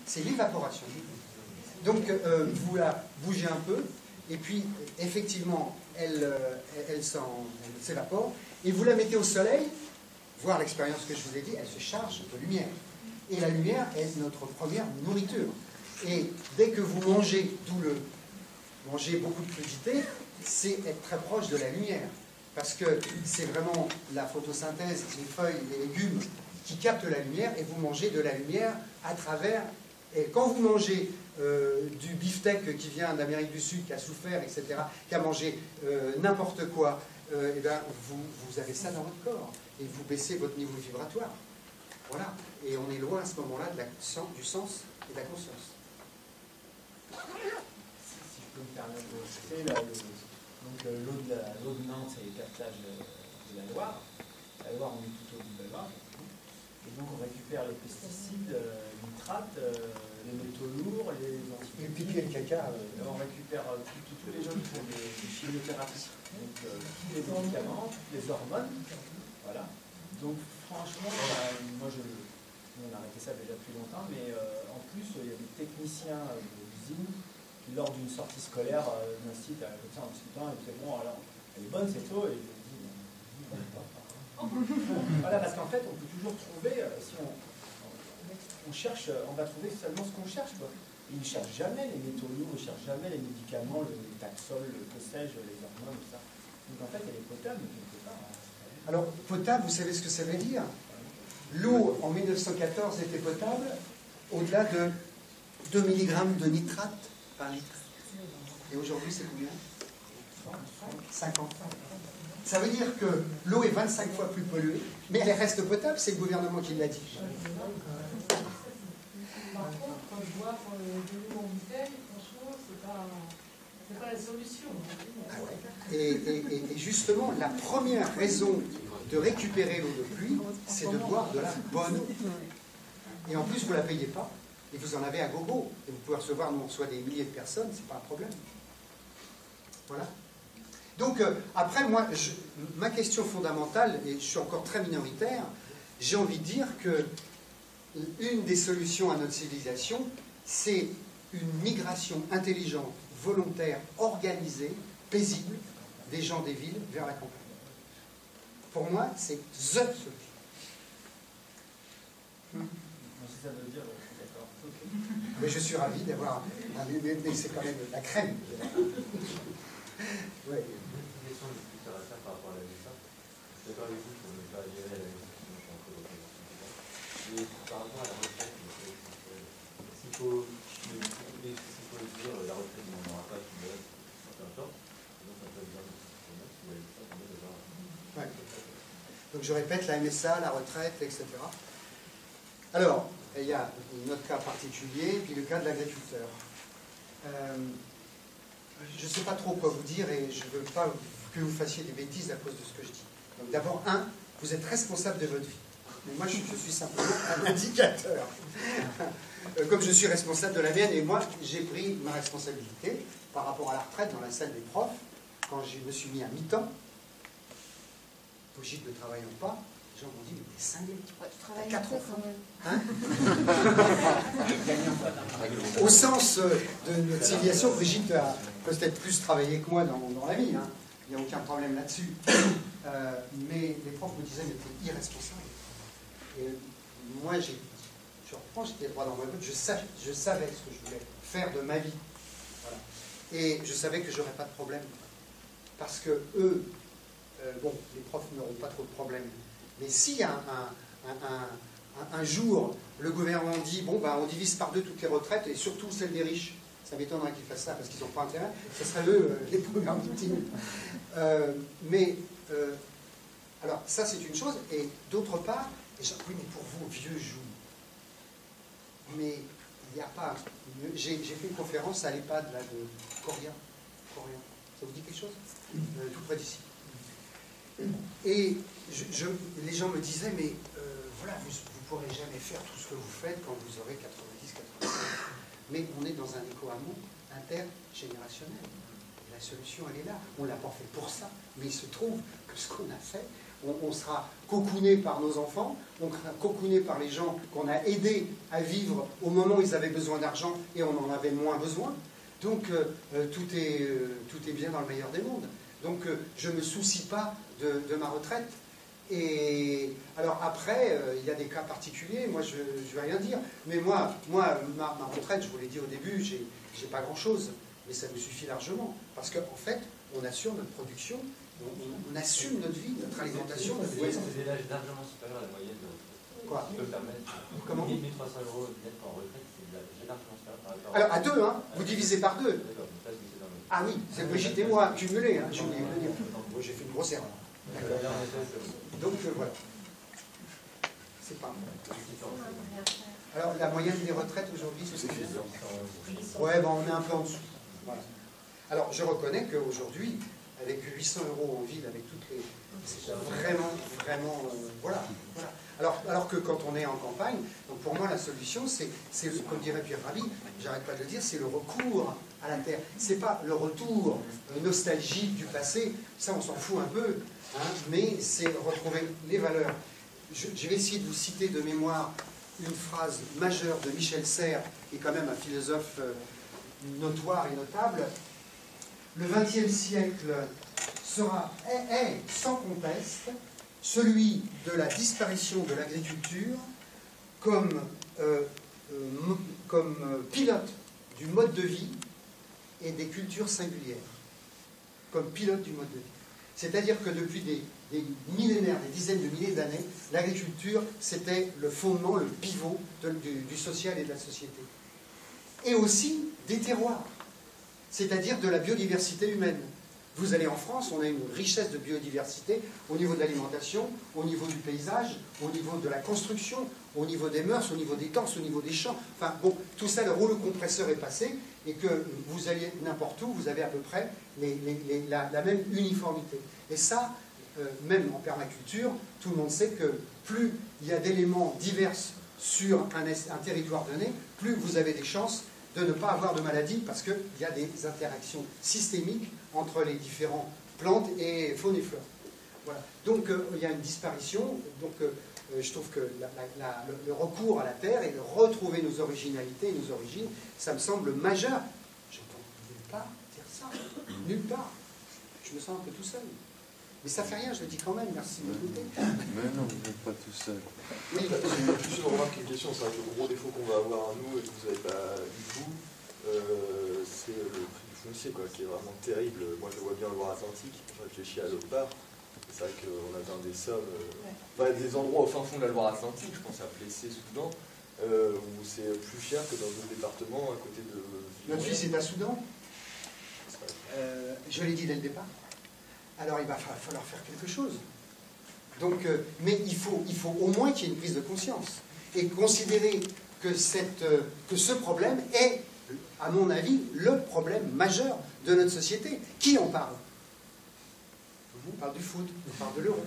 c'est l'évaporation. Donc, vous la bougez un peu, et puis, effectivement, elle s'évapore, et vous la mettez au soleil, voir l'expérience que je vous ai dit, elle se charge de lumière. Et la lumière est notre première nourriture. Et dès que vous mangez, manger beaucoup de crudités, c'est être très proche de la lumière. Parce que c'est vraiment la photosynthèse, les feuilles, les légumes qui captent la lumière, et vous mangez de la lumière à travers. Et quand vous mangez du beefsteak qui vient d'Amérique du Sud, qui a souffert, etc., qui a mangé n'importe quoi, et ben vous avez ça dans votre corps. Et vous baissez votre niveau vibratoire. Voilà. Et on est loin à ce moment-là du sens et de la conscience. Si je peux me permettre de citer, l'eau de Nantes, c'est les captages de la Loire. La Loire, on est tout au bout de la Loire. Et donc on récupère les pesticides, les nitrates, les métaux lourds, les antibiotiques. Le pipi et le caca. On récupère tous les gens qui font des chimiothérapies. Donc tous les médicaments, toutes les hormones. Voilà. Donc franchement, on a arrêté ça déjà depuis longtemps, mais en plus, il y a des techniciens d'usine qui, lors d'une sortie scolaire d'un site, comme ça en discutant, ils disaient bon, alors, elle est bonne cette eau, et je dis voilà, parce qu'en fait, on peut toujours trouver, si on cherche, on va trouver seulement ce qu'on cherche, quoi. Ils ne cherchent jamais les métaux lourds, ils ne cherchent jamais les médicaments, le taxol, que sais-je, les hormones, tout ça. Donc en fait, elle est potable quelque part. Alors, potable, vous savez ce que ça veut dire? L'eau, en 1914, était potable au-delà de 2 mg de nitrate par litre. Et aujourd'hui, c'est combien? 50. Ça veut dire que l'eau est 25 fois plus polluée, mais elle reste potable, c'est le gouvernement qui l'a dit. Par contre, boire de l'eau en bouteille, franchement, c'est pas la solution. Ah ouais. Et justement, la première raison de récupérer l'eau de pluie, c'est de boire de la bonne eau. Et en plus, vous ne la payez pas, et vous en avez à gogo. Et vous pouvez recevoir, nous on reçoit des milliers de personnes, c'est pas un problème. Voilà. Donc, après, moi, ma question fondamentale, et je suis encore très minoritaire, j'ai envie de dire que une des solutions à notre civilisation, c'est une migration intelligente, volontaire, organisée, paisible, des gens des villes vers la campagne. Pour moi, c'est THE solution. Si ça veut dire, je suis d'accord. Mais je suis ravi d'avoir... Mais c'est quand même la crème. Ouais. Une question de plus à faire par rapport à la médecine. Je suis d'accord avec vous pour ne pas gérer la médecine, sinon je suis un peu représentant. Et par rapport à la retraite, s'il faut dire la retraite, on n'aura pas qui meurt, peu importe, donc ça peut bien ouais. Donc je répète, la MSA, la retraite, etc. Alors, il y a notre cas particulier, puis le cas de l'agriculteur. Je ne sais pas trop quoi vous dire et je ne veux pas que vous fassiez des bêtises à cause de ce que je dis. Donc d'abord, vous êtes responsable de votre vie. Mais moi, je suis simplement un indicateur. Comme je suis responsable de la mienne, et moi, j'ai pris ma responsabilité par rapport à la retraite dans la salle des profs, quand je me suis mis à mi-temps, possible de travailler ou pas, les gens m'ont dit, mais t'es cinglé. Tu travailles 4 enfants. quand même. Au sens de notre civilisation, Brigitte a peut-être plus travaillé que moi dans la vie. Hein. Il n'y a aucun problème là-dessus. Mais les profs me disaient, mais t'es irresponsable. Et moi, je reprends, j'étais droit dans ma botte, je savais ce que je voulais faire de ma vie. Voilà. Et je savais que j'aurais pas de problème. Parce que eux, bon, les profs n'auront pas trop de problèmes. Mais si un jour, le gouvernement dit, bon, ben, on divise par 2 toutes les retraites, et surtout celles des riches, ça m'étonnerait qu'ils fassent ça, parce qu'ils n'ont pas intérêt, ce serait eux, les programmes victimes. Alors, ça, c'est une chose. Et d'autre part, oui, mais pour vous, vieux joues. Mais il n'y a pas... J'ai fait une conférence à l'EHPAD, là, de Coria. Ça vous dit quelque chose? Tout près d'ici. Et les gens me disaient, mais voilà, vous ne pourrez jamais faire tout ce que vous faites quand vous aurez 90, 80 ans. Mais on est dans un éco-hameau intergénérationnel. Et la solution, elle est là. On ne l'a pas fait pour ça. Mais il se trouve que ce qu'on a fait, on sera cocooné par nos enfants, on sera cocooné par les gens qu'on a aidés à vivre au moment où ils avaient besoin d'argent et on en avait moins besoin. Donc tout est bien dans le meilleur des mondes. Donc je ne me soucie pas de ma retraite. Et alors après, il y a des cas particuliers, moi je ne vais rien dire. Mais moi ma retraite, je vous l'ai dit au début, j'ai pas grand-chose. Mais ça me suffit largement. Parce qu'en fait, on assure notre production, on assume notre vie, notre alimentation, notre vie. C'est des âges largement supérieurs à la moyenne de retraite. Quoi? Tu peux me permettre. Comment? 1300 € net en retraite, c'est largement supérieur par rapport à... Alors à deux, hein, vous divisez par deux. D'accord, donc là, c'est dans le... Ah oui, c'est Brigitte et moi, cumulés, hein, j'ai oublié de le dire. Moi j'ai fait une grosse erreur. Donc voilà. C'est pas mal. Alors la moyenne des retraites aujourd'hui, c'est ouais, bon, on est un peu en dessous. Voilà. Alors je reconnais qu'aujourd'hui, avec 800 € en ville, avec toutes les... C'est vraiment... voilà. Alors que quand on est en campagne, donc pour moi la solution, c'est comme dirait Pierre Rabhi, j'arrête pas de le dire, c'est le recours à la terre. C'est pas le retour nostalgique du passé, ça on s'en fout un peu, hein, mais c'est retrouver les valeurs. Je vais essayer de vous citer de mémoire une phrase majeure de Michel Serres, qui est quand même un philosophe notoire et notable. Le XXe siècle est sans conteste celui de la disparition de l'agriculture comme pilote du mode de vie et des cultures singulières. Comme pilote du mode de vie. C'est-à-dire que depuis des millénaires, des dizaines de milliers d'années, l'agriculture, c'était le fondement, le pivot du social et de la société. Et aussi des terroirs, c'est-à-dire de la biodiversité humaine. Vous allez en France, on a une richesse de biodiversité au niveau de l'alimentation, au niveau du paysage, au niveau de la construction, au niveau des mœurs, au niveau des temps, au niveau des champs. Enfin bon, tout ça, le rouleau compresseur est passé, et que vous alliez n'importe où, vous avez à peu près la même uniformité. Et ça, même en permaculture, tout le monde sait que plus il y a d'éléments divers sur un territoire donné, plus vous avez des chances de ne pas avoir de maladie, parce qu'il y a des interactions systémiques entre les différentes plantes et faune et flore. Voilà. Donc il y a une disparition, donc je trouve que le recours à la terre et de retrouver nos originalités et nos origines, ça me semble majeur. Je n'entends nulle part dire ça, nulle part. Je me sens un peu tout seul. Mais ça fait rien, je le dis quand même, merci de m'écouter. Mais non, vous n'êtes pas tout seul. Oui, c'est juste une remarque et une question. C'est vrai que le gros défaut qu'on va avoir à nous et que vous n'avez pas du tout, c'est le prix du foncier, quoi, qui est vraiment terrible. Moi, je le vois bien en Loire-Atlantique. Je réfléchis à l'autre part. C'est vrai qu'on atteint des sommes, des endroits au fin fond de la Loire-Atlantique, je pense à Plessé, Soudan, où c'est plus cher que dans d'autres départements à côté de... Notre fils est à Soudan. Je l'ai dit dès le départ. Alors il va falloir faire quelque chose. Donc, mais il faut au moins qu'il y ait une prise de conscience et considérer que ce problème est, à mon avis, le problème majeur de notre société. Qui en parle? On parle du foot, on parle de l'euro.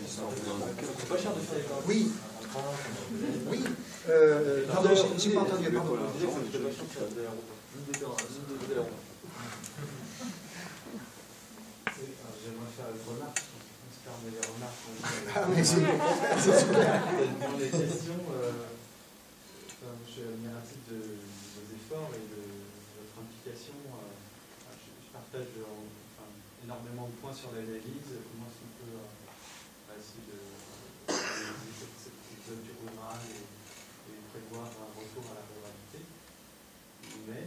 C'est pas cher de faire des campagnes. Oui. Oui. Pardon, j'ai pas entendu. Pardon. J'aimerais faire une remarque, on se permet les remarques. Ah, mais c'est super. Dans les questions, je suis admiratif de vos efforts et de votre implication. Je partage énormément de points sur l'analyse, comment est-ce qu'on peut essayer de cette zone du rural et prévoir un retour à la ruralité. Mais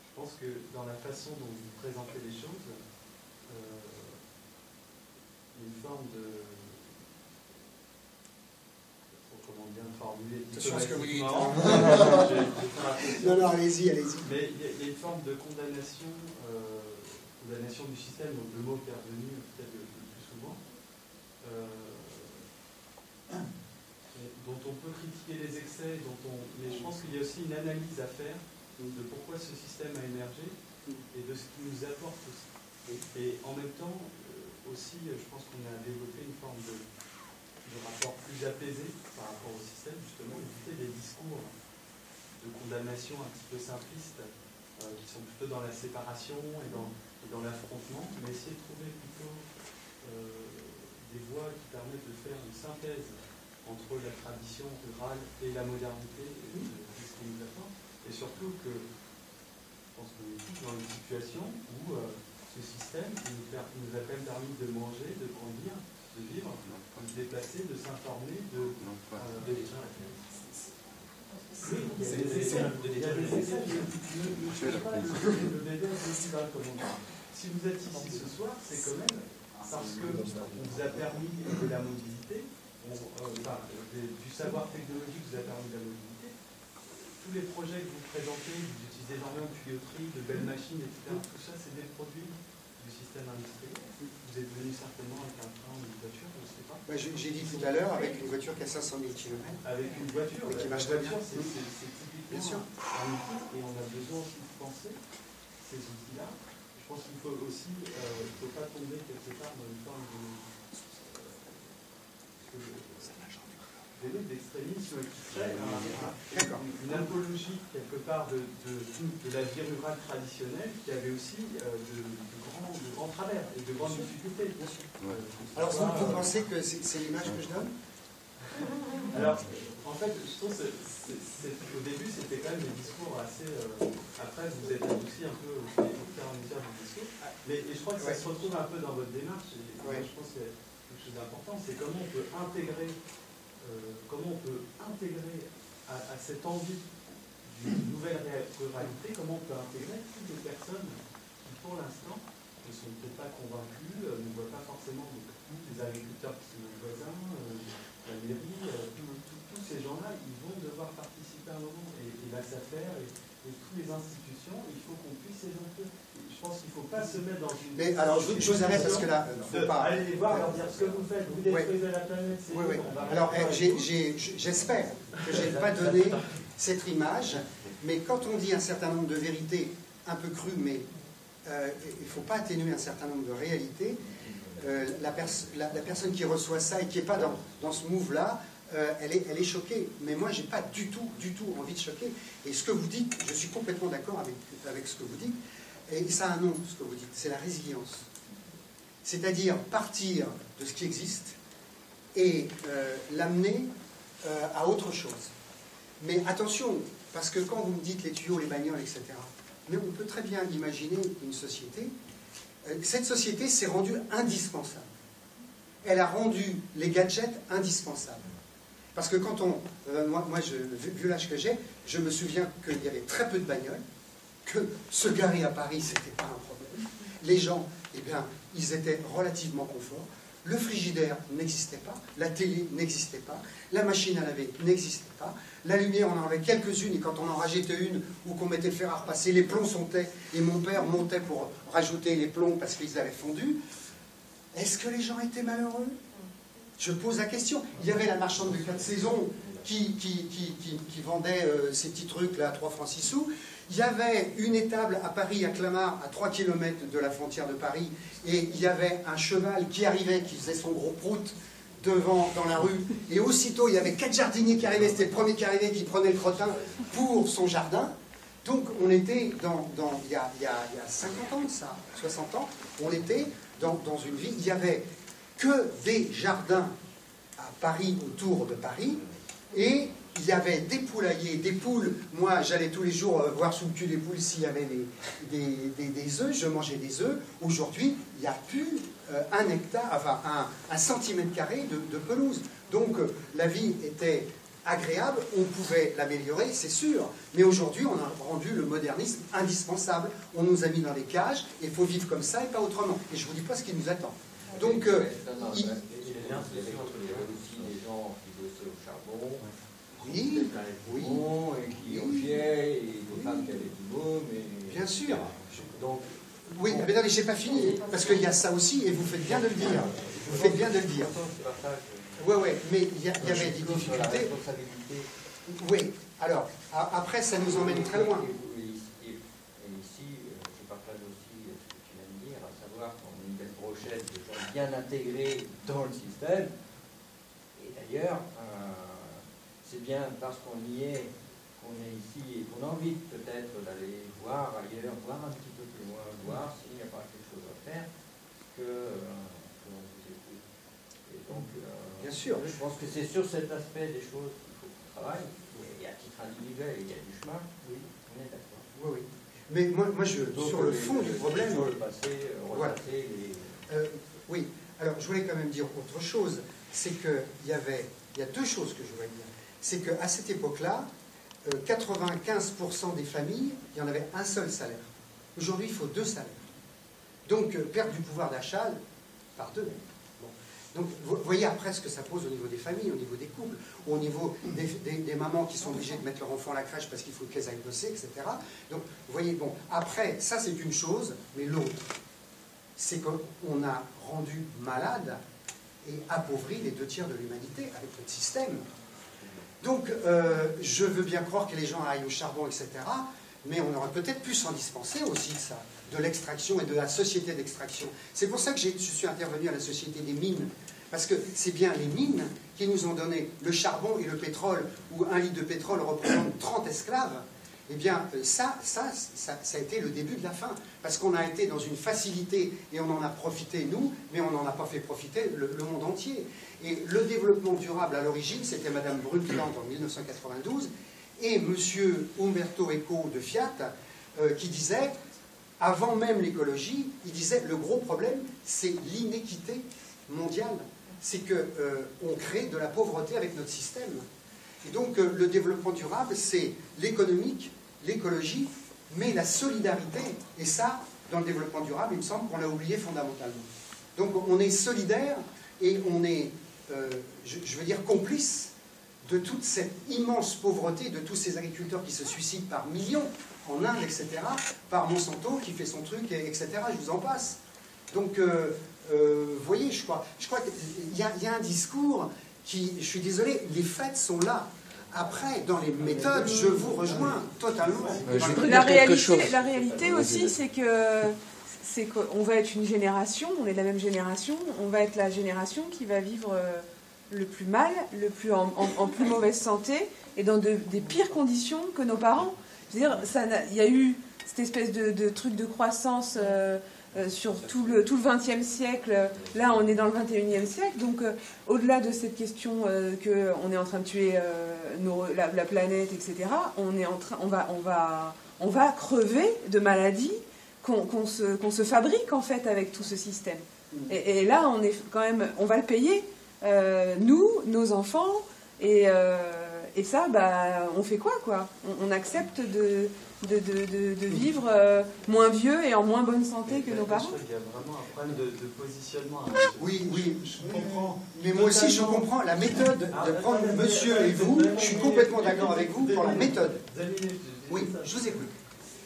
je pense que dans la façon dont vous présentez les choses, il y a une forme de... Comment bien formuler Attention à ce que vous dites. Non, allez-y. Mais il y a une forme de condamnation du système, donc le mot qui est revenu peut-être le plus souvent, dont on peut critiquer les excès, mais je pense qu'il y a aussi une analyse à faire de pourquoi ce système a émergé et de ce qu'il nous apporte aussi. Et en même temps, aussi, je pense qu'on a développé une forme de rapport plus apaisé par rapport au système, justement, éviter des discours de condamnation un petit peu simplistes, qui sont plutôt dans la séparation et dans et dans l'affrontement, mais essayer de trouver plutôt des voies qui permettent de faire une synthèse entre la tradition rurale et la modernité de ce qui nous attend. Et surtout que je pense qu'on est tous dans une situation où ce système qui nous a quand même permis de manger, de grandir, de vivre, de se déplacer, de s'informer, de oui, il y a des essais. Le débat est aussi là, comme on dit. Si vous êtes ici ce soir, c'est quand même parce que on vous a permis de la mobilité, du savoir technologique vous a permis de la mobilité. Tous les projets que vous présentez, vous utilisez énormément de tuyauterie, de belles machines, etc. Tout ça, c'est des produits du système industriel. Vous êtes venu certainement avec un train ou une voiture, je ne sais pas. J'ai dit tout à l'heure, avec une voiture qui a 500 000 km. Avec une voiture, qui marche la très bien. voiture, c'est typiquement un outil, et on a besoin aussi de penser ces outils-là. Je pense qu'il faut aussi, il ne faut pas tomber quelque part dans une forme d'extrémisme qui crée une apologie quelque part de la vie rurale traditionnelle qui avait aussi de grands travers et de grandes difficultés. Alors vous pensez que c'est l'image que je donne? Alors, en fait, je trouve qu'au début, c'était quand même des discours assez... après, vous êtes adouci un peu au fur et à mesure du discours. Mais je crois que ça se retrouve un peu dans votre démarche. Et je pense que c'est quelque chose d'important. C'est comment on peut intégrer à cette envie d'une nouvelle ruralité, comment on peut intégrer toutes les personnes qui, pour l'instant, ne sont peut-être pas convaincus, ne voient pas forcément les agriculteurs qui sont nos voisins, la mairie, tous ces gens-là, ils vont devoir participer à un moment. Et la SAFER et toutes les institutions, il faut qu'on puisse les inclure. Je pense qu'il ne faut pas se mettre dans une... Mais alors, je vous arrête parce que là, il ne faut pas... Allez les voir, leur dire ce que vous faites, vous détruisez la planète, c'est oui. Alors, j'espère que je n'ai pas donné cette image, mais quand on dit un certain nombre de vérités un peu crues, mais il ne faut pas atténuer un certain nombre de réalités, la personne qui reçoit ça et qui n'est pas dans ce move-là, elle est choquée. Mais moi, je n'ai pas du tout envie de choquer. Et ce que vous dites, je suis complètement d'accord avec ce que vous dites. Et ça a un nom, ce que vous dites, c'est la résilience. C'est-à-dire partir de ce qui existe et l'amener à autre chose. Mais attention, parce que quand vous me dites les tuyaux, les bagnoles, etc., mais on peut très bien imaginer une société. Cette société s'est rendue indispensable. Elle a rendu les gadgets indispensables. Parce que quand on... vu l'âge que j'ai, je me souviens qu'il y avait très peu de bagnoles, que se garer à Paris, ce n'était pas un problème. Les gens, eh bien, ils étaient relativement confort. Le frigidaire n'existait pas, la télé n'existait pas, la machine à laver n'existait pas, la lumière, on en avait quelques-unes, et quand on en rajoutait une, ou qu'on mettait le fer à repasser, les plombs sautaient, et mon père montait pour rajouter les plombs parce qu'ils avaient fondu. Est-ce que les gens étaient malheureux? Je pose la question. Il y avait la marchande de 4 saisons qui vendait ces petits trucs là à 3 francs 6 sous. Il y avait une étable à Paris, à Clamart, à 3 km de la frontière de Paris, et il y avait un cheval qui arrivait, qui faisait son gros prout devant, dans la rue, et aussitôt il y avait 4 jardiniers qui arrivaient, c'était le premier qui arrivait, qui prenait le crottin pour son jardin. Donc on était il y a 50 ans de ça, 60 ans, on était dans une ville, il n'y avait que des jardins à Paris, autour de Paris, et il y avait des poulaillers, des poules. Moi, j'allais tous les jours voir sous le cul des poules s'il y avait des œufs, je mangeais des œufs. Aujourd'hui, il n'y a plus un hectare, enfin un centimètre carré de pelouse. Donc la vie était agréable, on pouvait l'améliorer, c'est sûr. Mais aujourd'hui, on a rendu le modernisme indispensable. On nous a mis dans des cages, et il faut vivre comme ça et pas autrement. Et je ne vous dis pas ce qui nous attend. Donc, il y a des liens entre les gens qui bossaient au charbon, oui, et qui ont vieilli, et des femmes qui avaient du beau, mais... Bien sûr. Donc, oui, mais non, mais je n'ai pas fini, parce qu'il y a ça aussi, et vous faites bien de le dire. Vous faites bien de le dire. Oui, mais il y avait des difficultés. Oui, alors, après, ça nous emmène très loin. Et ici, je partage aussi ce que tu viens de dire, à savoir qu'on a une belle brochette de gens bien intégrés dans le système. Et d'ailleurs, c'est bien parce qu'on y est qu'on est ici et qu'on a envie peut-être d'aller voir ailleurs, voir un petit peu plus loin, voir s'il n'y a pas quelque chose à faire, que l'on vous écoute. Et donc, bien sûr. Je pense que c'est sur cet aspect des choses qu'il faut qu'on travaille. Et à titre individuel, il y a du chemin, oui, on est d'accord. Oui, oui. Mais moi sur le fond du problème... Sur le passé, voilà. les... Oui, alors je voulais quand même dire autre chose. C'est qu'il y a deux choses que je voulais dire. C'est qu'à cette époque-là, 95% des familles, il y en avait un seul salaire. Aujourd'hui, il faut 2 salaires. Donc, perte du pouvoir d'achat par 2. Bon. Donc, vous voyez après ce que ça pose au niveau des familles, au niveau des couples, au niveau des mamans qui sont obligées de mettre leur enfant à la crèche parce qu'il faut qu'elles aillent bosser, etc. Donc, vous voyez, bon, après, ça c'est une chose, mais l'autre, c'est qu'on a rendu malade et appauvri les 2 tiers de l'humanité avec notre système. Donc, je veux bien croire que les gens aillent au charbon, etc., mais on aurait peut-être pu s'en dispenser aussi de ça, de l'extraction et de la société d'extraction. C'est pour ça que je suis intervenu à la société des mines, parce que c'est bien les mines qui nous ont donné le charbon et le pétrole, où 1 litre de pétrole représente 30 esclaves. Eh bien, ça a été le début de la fin, parce qu'on a été dans une facilité et on en a profité, nous, mais on n'en a pas fait profiter le monde entier. Et le développement durable, à l'origine, c'était Madame Brundtland en 1992, et Monsieur Umberto Eco de Fiat, qui disait, avant même l'écologie, il disait, le gros problème, c'est l'inéquité mondiale. C'est qu'on crée de la pauvreté avec notre système. Et donc, le développement durable, c'est l'économique, l'écologie, mais la solidarité. Et ça, dans le développement durable, il me semble qu'on l'a oublié fondamentalement. Donc, on est solidaire et on est, je veux dire, complice de toute cette immense pauvreté, de tous ces agriculteurs qui se suicident par millions en Inde, etc., par Monsanto qui fait son truc, etc., je vous en passe. Donc, vous voyez, je crois qu'il y a un discours qui, je suis désolé, les faits sont là. Après, dans les méthodes, je vous rejoins totalement. La réalité aussi, c'est qu'on va être une génération, on est de la même génération, on va être la génération qui va vivre le plus mal, en plus mauvaise santé, et dans des pires conditions que nos parents. Je veux dire, il y a eu cette espèce de truc de croissance sur tout le XXe siècle. Là, on est dans le XXIe siècle, donc au-delà de cette question qu'on est en train de tuer la planète, etc., on va crever de maladies qu'on se fabrique en fait avec tout ce système. Et là, on va le payer, nous, nos enfants, et ça, on fait quoi on accepte de vivre moins vieux et en moins bonne santé que nos parents. Il y a vraiment un problème de positionnement. Oui, je comprends. Mais moi aussi, je comprends la méthode de prendre monsieur et vous. Je suis complètement d'accord avec vous pour la méthode. Oui, je vous écoute.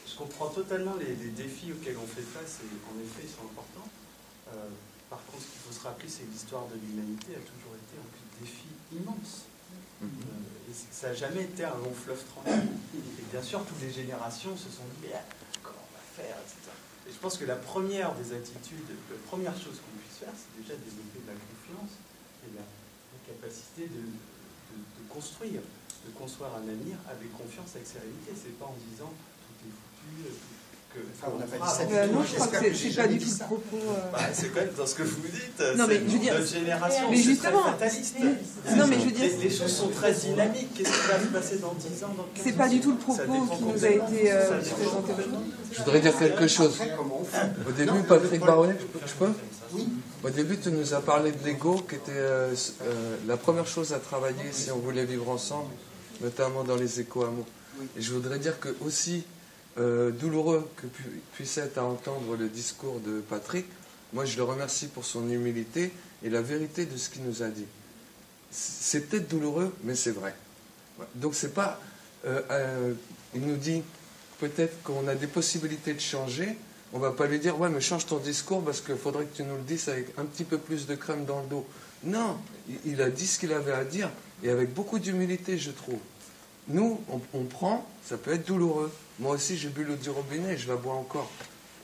Je comprends totalement les défis auxquels on fait face et en effet, ils sont importants. Par contre, ce qu'il faut se rappeler, c'est que l'histoire de l'humanité a toujours été un défi immense. Et ça n'a jamais été un long fleuve tranquille. Et bien sûr, toutes les générations se sont dit, mais comment on va faire, etc. Et je pense que la première des attitudes, la première chose qu'on puisse faire, c'est déjà développer de la confiance et la capacité de construire, de construire un avenir avec confiance, avec sérénité. C'est pas en disant tout est foutu, on n'a pas dit ça. Non, je crois que c'est pas du tout le propos. C'est quand même dans ce que vous dites. Non, mais je veux dire, notre génération, mais justement, c'est très fataliste. Non, mais je veux dire, les choses sont très dynamiques. Qu'est-ce qui va se passer dans 10 ans, dans 15 ans? C'est pas du tout le propos qui nous a été présenté aujourd'hui. Je voudrais dire quelque chose. Au début, Patrick Baronnet, je peux? Oui. Au début, tu nous as parlé de l'ego, qui était la première chose à travailler si on voulait vivre ensemble, notamment dans les éco-hameaux. Et je voudrais dire que aussi, douloureux que puisse être à entendre le discours de Patrick, moi je le remercie pour son humilité et la vérité de ce qu'il nous a dit. C'est peut-être douloureux, mais c'est vrai. Donc c'est pas... il nous dit peut-être qu'on a des possibilités de changer. On va pas lui dire « Ouais, mais change ton discours parce qu'il faudrait que tu nous le dises avec un petit peu plus de crème dans le dos. » Non, il a dit ce qu'il avait à dire et avec beaucoup d'humilité, je trouve. Nous, on prend, ça peut être douloureux. Moi aussi, j'ai bu l'eau du robinet et je la bois encore.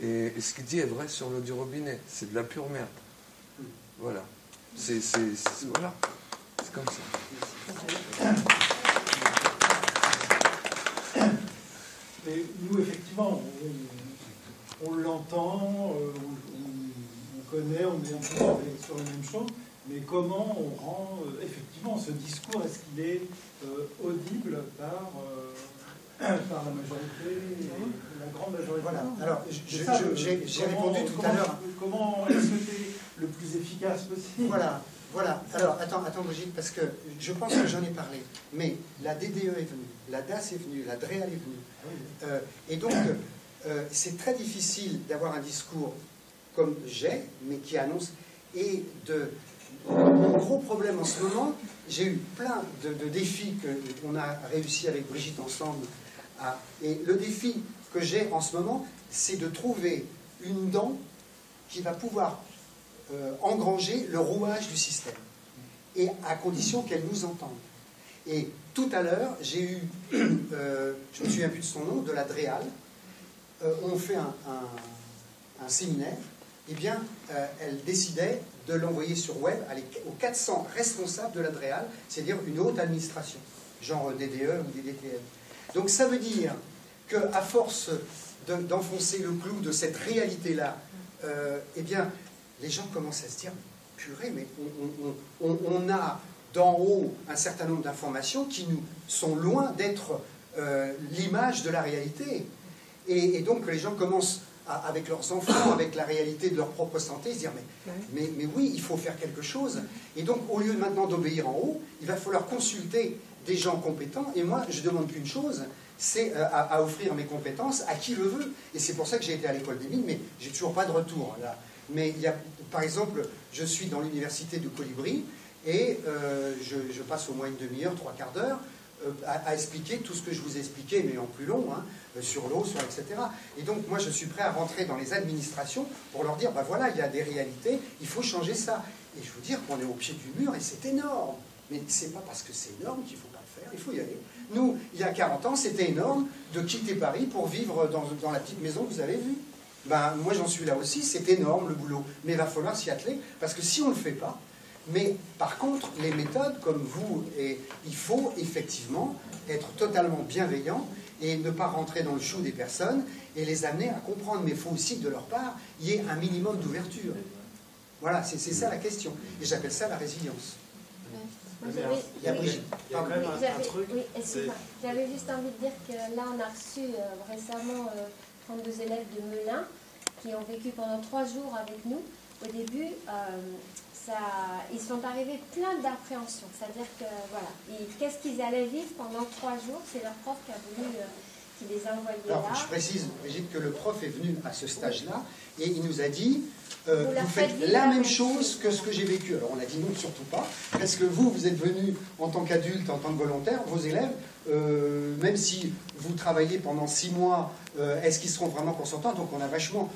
Et ce qu'il dit est vrai sur l'eau du robinet. C'est de la pure merde. Voilà. Voilà. C'est comme ça. Mais nous, effectivement, on l'entend, on connaît, on est un peu sur les mêmes choses, mais comment on rend effectivement ce discours, est-ce qu'il est audible par la majorité, la grande majorité? Voilà, alors j'ai répondu tout à l'heure. Comment est-ce que c'est le plus efficace possible? Voilà. Voilà, alors attends Brigitte, parce que je pense que j'en ai parlé, mais la DDE est venue, la DAS est venue, la DREAL est venue. Et donc, c'est très difficile d'avoir un discours comme j'ai, mais qui annonce. Et mon gros problème en ce moment, j'ai eu plein de défis qu'on a réussi avec Brigitte ensemble. Et le défi que j'ai en ce moment, c'est de trouver une dent qui va pouvoir engranger le rouage du système, et à condition qu'elle nous entende. Et tout à l'heure, j'ai eu, je ne me souviens plus de son nom, de la DREAL, on fait un séminaire, et bien, elle décidait de l'envoyer sur web aux 400 responsables de la DREAL, c'est-à-dire une haute administration, genre DDE ou DDTL. Donc ça veut dire qu'à force d'enfoncer le clou de cette réalité-là, eh bien, les gens commencent à se dire, purée, mais on a d'en haut un certain nombre d'informations qui nous sont loin d'être l'image de la réalité. Et donc les gens commencent, avec leurs enfants, avec la réalité de leur propre santé, se dire, mais oui, il faut faire quelque chose. Et donc, au lieu maintenant d'obéir en haut, il va falloir consulter des gens compétents. Et moi, je ne demande qu'une chose, c'est à offrir mes compétences à qui le veut. Et c'est pour ça que j'ai été à l'école des mines, mais j'ai toujours pas de retour là. Mais il y a, par exemple, je suis dans l'université de Colibri et je passe au moins une demi-heure, 3/4 d'heure à expliquer tout ce que je vous ai expliqué, mais en plus long, hein, sur l'eau, sur etc. Et donc moi je suis prêt à rentrer dans les administrations pour leur dire, ben voilà, il y a des réalités, il faut changer ça. Et je veux dire qu'on est au pied du mur et c'est énorme. Mais c'est pas parce que c'est énorme qu'il ne faut pas le faire, il faut y aller. Nous, il y a 40 ans, c'était énorme de quitter Paris pour vivre dans la petite maison que vous avez vue. Ben, moi j'en suis là aussi, c'est énorme le boulot, mais il va falloir s'y atteler, parce que si on ne le fait pas, mais par contre, les méthodes comme vous, il faut effectivement être totalement bienveillant et ne pas rentrer dans le chou des personnes et les amener à comprendre, mais il faut aussi que de leur part, il y ait un minimum d'ouverture. Voilà, c'est ça la question, et j'appelle ça la résilience. Il y a Brigitte. Il y a quand même un truc. Oui, excuse-moi. J'avais juste envie de dire que là, on a reçu récemment 32 élèves de Melun qui ont vécu pendant 3 jours avec nous. Au début, ils sont arrivés plein d'appréhension. C'est-à-dire que, voilà, qu'est-ce qu'ils allaient vivre pendant 3 jours? C'est leur prof qui a voulu, qui les a envoyés là. Alors, je précise, Brigitte, que le prof est venu à ce stage-là et il nous a dit, vous faites la même chose que ce que j'ai vécu. Alors, on a dit non, surtout pas, parce que vous êtes venus en tant qu'adulte, en tant que volontaire, vos élèves, même si vous travaillez pendant 6 mois, est-ce qu'ils seront vraiment consentants? Donc on a vachement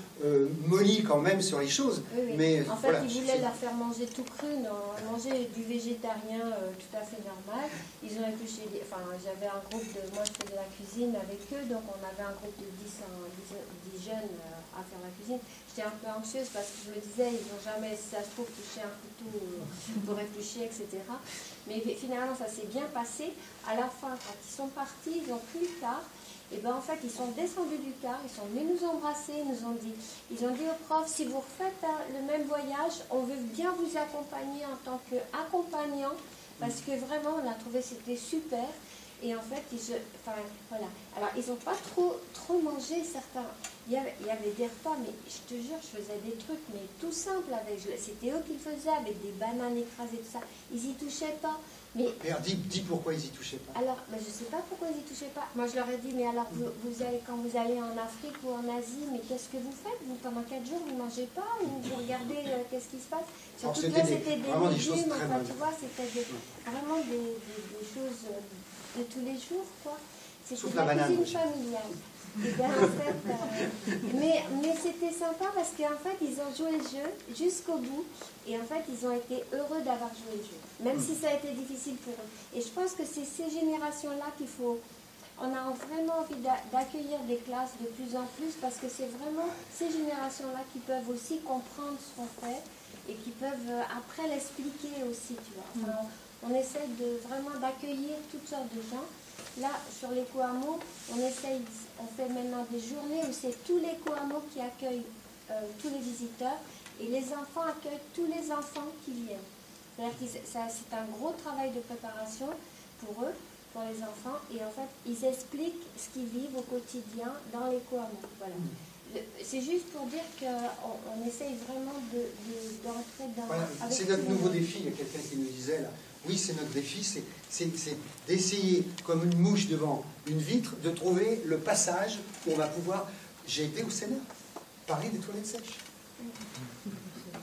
molli quand même sur les choses. Oui, oui. Mais, en fait, voilà, ils voulaient leur faire manger tout cru, manger du végétarien tout à fait normal. Ils ont épluché, j'avais un groupe moi je faisais la cuisine avec eux, donc on avait un groupe de 10 jeunes à faire la cuisine. J'étais un peu anxieuse parce que je me disais, ils n'ont jamais, si ça se trouve, touché un couteau pour éplucher, etc. Mais finalement, ça s'est bien passé. À la fin, quand ils sont partis, ils ont pris le car. Et bien en fait, ils sont descendus du car, ils sont venus nous embrasser, ils ont dit au prof, si vous refaites le même voyage, on veut bien vous accompagner en tant qu'accompagnant, parce que vraiment, on a trouvé c'était super. Et en fait, voilà. Alors, ils n'ont pas trop mangé, certains. Il y avait des repas, mais je te jure, je faisais des trucs, mais tout simples. C'était eux qui le faisaient, avec des bananes écrasées, tout ça. Ils n'y touchaient pas. Mais dis pourquoi ils n'y touchaient pas. Alors, je ne sais pas pourquoi ils n'y touchaient pas. Moi, je leur ai dit, mais alors, quand vous allez en Afrique ou en Asie, mais qu'est-ce que vous faites? Vous, pendant 4 jours, vous ne mangez pas? Ou vous regardez qu'est-ce qui se passe? Surtout que là, c'était des légumes, enfin, tu vois, c'était vraiment des choses de tous les jours, quoi. C'était la cuisine familiale. Et bien, en fait, mais c'était sympa parce qu'en fait, ils ont joué le jeu jusqu'au bout. Et en fait, ils ont été heureux d'avoir joué le jeu. Même si ça a été difficile pour eux. Et je pense que c'est ces générations-là qu'il faut... On a vraiment envie d'accueillir des classes de plus en plus parce que c'est vraiment ces générations-là qui peuvent aussi comprendre ce qu'on fait et qui peuvent après l'expliquer aussi, tu vois. Enfin, on essaie vraiment d'accueillir toutes sortes de gens. Là, sur l'éco-hameau, on fait maintenant des journées où c'est tous les éco-hameaux qui accueillent tous les visiteurs et les enfants accueillent tous les enfants qui viennent. C'est-à-dire que c'est un gros travail de préparation pour eux, pour les enfants, et en fait, ils expliquent ce qu'ils vivent au quotidien dans l'éco-hameau. Voilà. C'est juste pour dire qu'on essaye vraiment d'entrer dans... Voilà, c'est notre nouveau défi. Il y a quelqu'un qui nous disait, là, oui, c'est notre défi, c'est d'essayer, comme une mouche devant une vitre, de trouver le passage où on va pouvoir... J'ai été au Sénat, parler des toilettes sèches.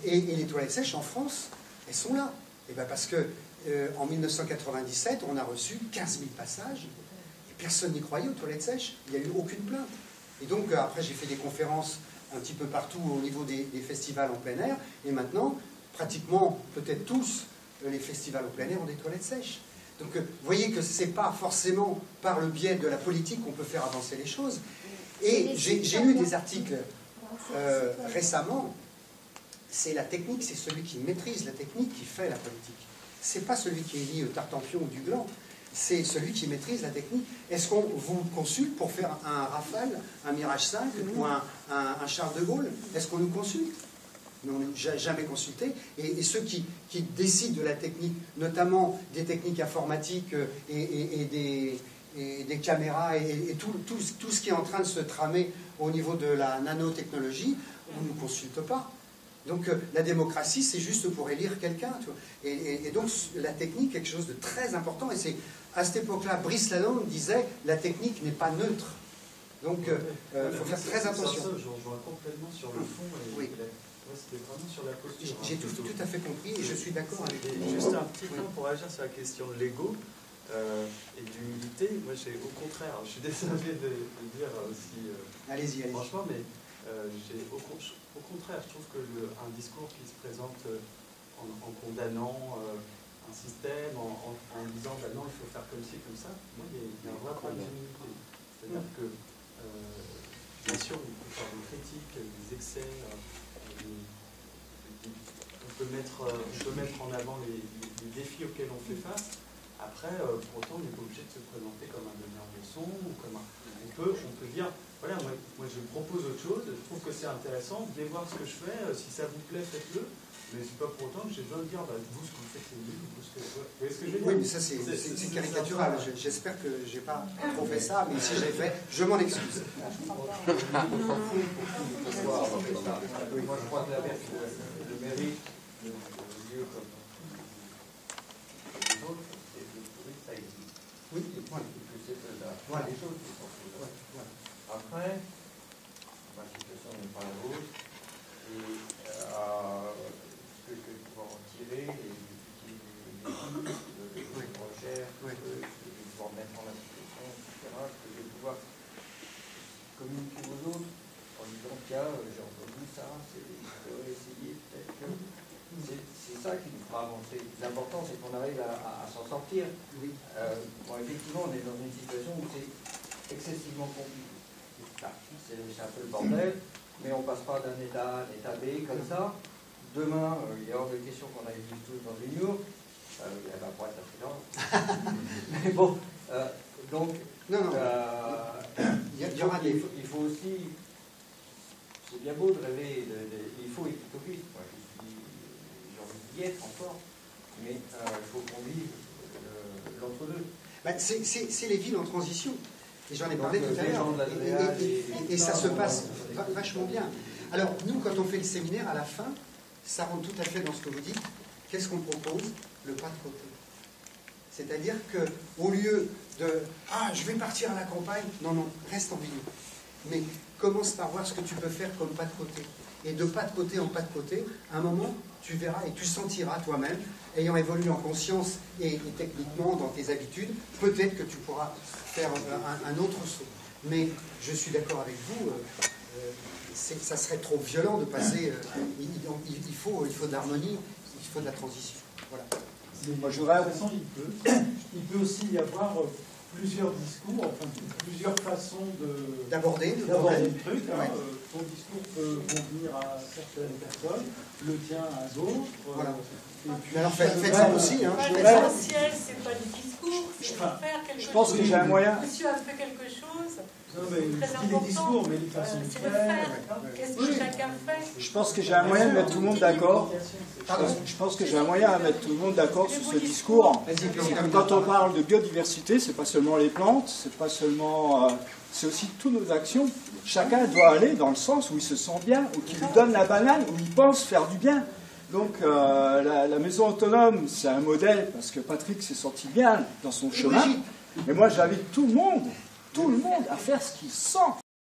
Et les toilettes sèches, en France, elles sont là. Et bien parce que en 1997, on a reçu 15 000 passages, et personne n'y croyait aux toilettes sèches. Il n'y a eu aucune plainte. Et donc, après, j'ai fait des conférences un petit peu partout au niveau des festivals en plein air, et maintenant, pratiquement, peut-être tous, les festivals en plein air ont des toilettes sèches. Donc, vous voyez que ce n'est pas forcément par le biais de la politique qu'on peut faire avancer les choses. Et j'ai lu des articles récemment, c'est la technique, c'est celui qui maîtrise la technique qui fait la politique. C'est pas celui qui élit Tartampion ou du Gland, c'est celui qui maîtrise la technique. Est-ce qu'on vous consulte pour faire un Rafale, un Mirage 5 ou un Charles de Gaulle? Est-ce qu'on nous consulte? Mais on n'est jamais consulté. Et ceux qui décident de la technique, notamment des techniques informatiques et des caméras et tout ce qui est en train de se tramer au niveau de la nanotechnologie, on ne nous consulte pas. Donc la démocratie, c'est juste pour élire quelqu'un. Et donc la technique, quelque chose de très important. Et c'est à cette époque-là, Brice Lalonde disait la technique n'est pas neutre. Donc il faut faire très attention. Je rejoins complètement sur le fond. Et c'était vraiment sur la posture. J'ai tout à fait compris et je suis d'accord avec vous. Juste un petit point pour réagir sur la question de l'ego et de l'humilité. Moi, au contraire, je suis désolé de dire aussi. Allez-y. Franchement, mais au contraire, je trouve qu'un discours qui se présente en condamnant un système, en disant bah non, il faut faire comme ci, comme ça, moi, il y a un vrai problème d'humilité. C'est-à-dire que, bien sûr, on peut faire des critiques, des excès, on peut mettre en avant les défis auxquels on fait face. Après, pour autant, on n'est pas obligé de se présenter comme un donneur de leçons, ou comme on peut dire, voilà, moi je propose autre chose, je trouve que c'est intéressant, venez voir ce que je fais, si ça vous plaît, faites-le, mais c'est pas pour autant que j'ai besoin de dire, bah, vous, ce que vous faites, c'est nul, vous, ce que vous voyez ce que je veux dire? Oui, mais ça, c'est caricatural. J'espère que je n'ai pas trop fait ça, mais si j'ai fait, je m'en excuse. Moi, je crois que le mérite de lieux comme les autres, c'est de trouver que ça existe. Oui, et que c'est faisable. Voilà. Les choses qui sont faisables. Après, ma situation n'est pas la vôtre, et ce que je vais pouvoir en tirer, les études, les recherches, ce que je vais pouvoir mettre en application, etc., ce que je vais pouvoir communiquer aux autres en disant tiens, j'ai entendu ça, je vais essayer peut-être que. C'est ça qui nous fera avancer. L'important, c'est qu'on arrive à s'en sortir. Oui. Bon, effectivement, on est dans une situation où c'est excessivement compliqué. C'est un peu le bordel, mais on ne passe pas d'un état A à un état B comme ça. Demain, il est hors de question qu'on aille vivre tous dans une urne. Elle va pas être assez mais bon, donc, non. Il y aura des... il faut aussi, c'est bien beau de rêver, il faut être utopiste. Moi, j'ai envie d'y être encore, mais il faut qu'on vive l'entre-deux. C'est les villes en transition. Et j'en ai parlé tout à l'heure. Et ça se passe vachement bien. Alors, nous, quand on fait le séminaire, à la fin, ça rentre tout à fait dans ce que vous dites. Qu'est-ce qu'on propose? Le pas de côté. C'est-à-dire qu'au lieu de « Ah, je vais partir à la campagne », non, reste en ville. Mais commence par voir ce que tu peux faire comme pas de côté. Et de pas de côté en pas de côté, à un moment, tu verras et tu sentiras toi-même, ayant évolué en conscience et techniquement dans tes habitudes, peut-être que tu pourras faire un autre saut. Mais je suis d'accord avec vous, ça serait trop violent de passer... il faut de l'harmonie, il faut de la transition. Voilà. Moi, je voudrais... Il peut aussi y avoir plusieurs discours, enfin plusieurs façons d'aborder le truc. Hein. Ouais. Ton discours peut convenir à certaines personnes, le tien à d'autres. Voilà. Et puis, alors faites ça aussi. Hein. L'essentiel, c'est pas le discours, c'est de faire quelque chose. Je pense que j'ai un moyen. Monsieur a fait quelque chose. Non, mais je dis les discours, mais les façons de c'est de faire. faire. Qu'est-ce que chacun fait? Je pense que j'ai un moyen de mettre tout le monde d'accord. Je pense que j'ai un moyen à mettre tout le monde d'accord sur ce discours. Quand on parle de biodiversité, c'est pas seulement les plantes, c'est pas seulement, c'est aussi toutes nos actions. Chacun doit aller dans le sens où il se sent bien, où il lui donne la banane, où il pense faire du bien. Donc la maison autonome, c'est un modèle parce que Patrick s'est senti bien dans son chemin. Mais moi, j'invite tout le monde à faire ce qu'il sent.